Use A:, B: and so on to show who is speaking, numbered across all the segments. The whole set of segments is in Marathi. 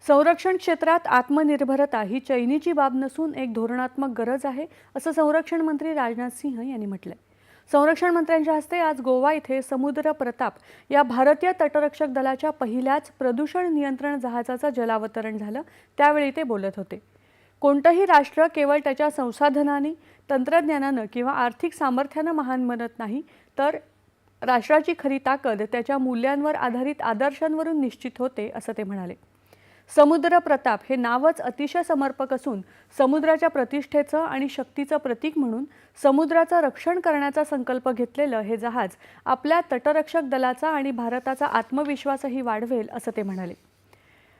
A: संरक्षण क्षेत्रात आत्मनिर्भरता ही चैनीची बाब नसून एक धोरणात्मक गरज आहे, असं संरक्षण मंत्री राजनाथ सिंह यांनी म्हटलंय। संरक्षण मंत्र्यांच्या हस्ते आज गोवा इथे समुद्र प्रताप या भारतीय तटरक्षक दलाच्या पहिल्याच प्रदूषण नियंत्रण जहाजाचं जलावतरण झालं, त्यावेळी ते बोलत होते। कोणतंही राष्ट्र केवळ त्याच्या संसाधनांनी, तंत्रज्ञानानं किंवा आर्थिक सामर्थ्यानं महान बनत नाही, तर राष्ट्राची खरी ताकद त्याच्या मूल्यांवर आधारित आदर्शांवरून निश्चित होते, असं ते म्हणाले। समुद्र प्रताप हे नावच अतिशय समर्पक असून समुद्राच्या प्रतिष्ठेचं आणि शक्तीचं प्रतीक म्हणून समुद्राचं रक्षण करण्याचा संकल्प घेतलेलं हे जहाज आपल्या तटरक्षक दलाचा आणि भारताचा आत्मविश्वासही वाढवेल, असं ते म्हणाले।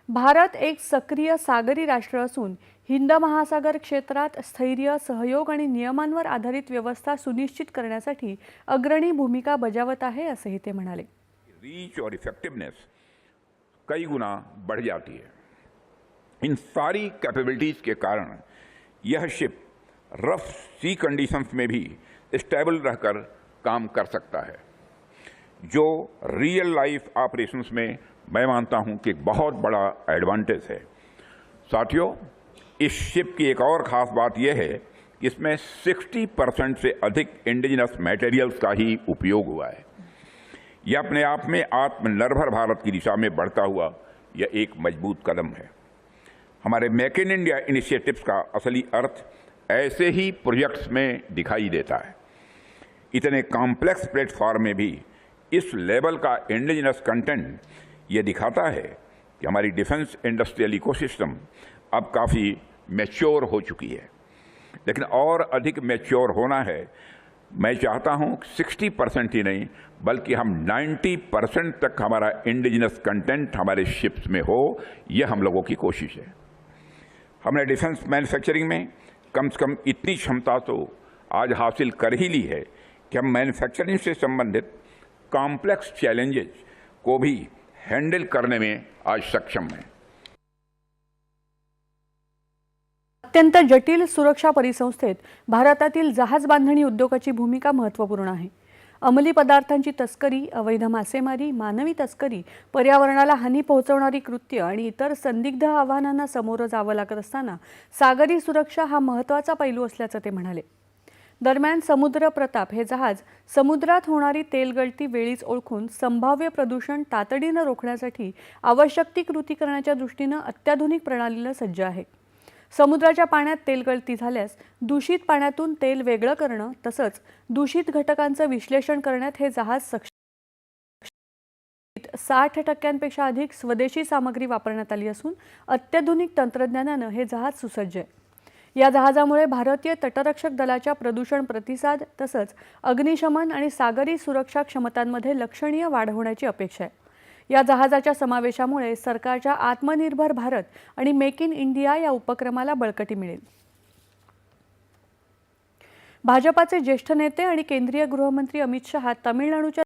A: भारत एक सक्रिय सागरी राष्ट्र असून हिंद महासागर क्षेत्रात स्थैर्य, सहयोग आणि नियमांवर आधारित व्यवस्था सुनिश्चित करण्यासाठी अग्रणी भूमिका बजावत आहे, असंही ते म्हणाले।
B: रीच और इफेक्टिवनेस कई गुना बढ़ जाती है। इन सारी कैपेबिलिटीज के कारण यह शिप रफ सी कंडीशंस में भी स्टेबल रहकर काम कर सकता है, जो रियल लाइफ ऑपरेशंस में मैं मानता हूं कि एक बहुत बड़ा एडवांटेज है। साथियों, इस शिप की एक और ख़ास बात यह है कि इसमें 60% से अधिक इंडिजिनस मटेरियल्स का ही उपयोग हुआ है। यह अपने आप में आत्मनिर्भर भारत की दिशा में बढ़ता हुआ यह एक मजबूत कदम है। हमारे मेक इन इंडिया इनिशिएटिव्स का असली अर्थ ऐसे ही प्रोजेक्ट्स में दिखाई देता है। इतने कॉम्प्लेक्स प्लेटफॉर्म में भी इस लेवल का इंडिजिनस कंटेंट ये दिखाता है कि हमारी डिफेंस इंडस्ट्रियल इकोसिस्टम अब काफ़ी मैच्योर हो चुकी है, लेकिन और अधिक मैच्योर होना है। मैं चाहता हूं 60% ही नहीं बल्कि हम 90% तक हमारा इंडिजिनस कंटेंट हमारे शिप्स में हो, यह हम लोगों की कोशिश है। हमने डिफेंस मैन्युफैक्चरिंग में कम से कम इतनी क्षमता तो आज हासिल कर ही ली है कि हम मैन्युफैक्चरिंग से संबंधित कॉम्प्लेक्स चैलेंजेस को भी हैंडल करने में आज सक्षम हैं।
A: अत्यंत जटिल सुरक्षा परिसंस्थेत भारतातील जहाज बांधणी उद्योगाची भूमिका महत्त्वपूर्ण आहे। अंमली पदार्थांची तस्करी, अवैध मासेमारी, मानवी तस्करी, पर्यावरणाला हानी पोहोचवणारी कृत्य आणि इतर संदिग्ध आव्हानांना सामोरं जावं लागत असताना सागरी सुरक्षा हा महत्त्वाचा पैलू असल्याचं ते म्हणाले। दरम्यान समुद्र प्रताप हे जहाज समुद्रात होणारी तेलगळती वेळीच ओळखून संभाव्य प्रदूषण तातडीनं रोखण्यासाठी आवश्यक ती कृती करण्याच्या दृष्टीनं अत्याधुनिक प्रणालीनं सज्ज आहे। समुद्राच्या पाण्यात तेलगळती झाल्यास दूषित पाण्यातून तेल वेगळं करणं तसंच दूषित घटकांचं विश्लेषण करण्यात हे जहाज सक्षम। 60% अधिक स्वदेशी सामग्री वापरण्यात आली असून अत्याधुनिक तंत्रज्ञानानं हे जहाज सुसज्ज आहे। या जहाजामुळे भारतीय तटरक्षक दलाच्या प्रदूषण प्रतिसाद तसंच अग्निशमन आणि सागरी सुरक्षा क्षमतांमध्ये लक्षणीय वाढ होण्याची अपेक्षा आहे। या जहाजाच्या समावेशामुळे सरकारच्या आत्मनिर्भर भारत आणि मेक इन इंडिया या उपक्रमाला बळकटी मिळेल। भाजपाचे ज्येष्ठ नेते आणि केंद्रीय गृहमंत्री अमित शहा तामिळनाडूच्या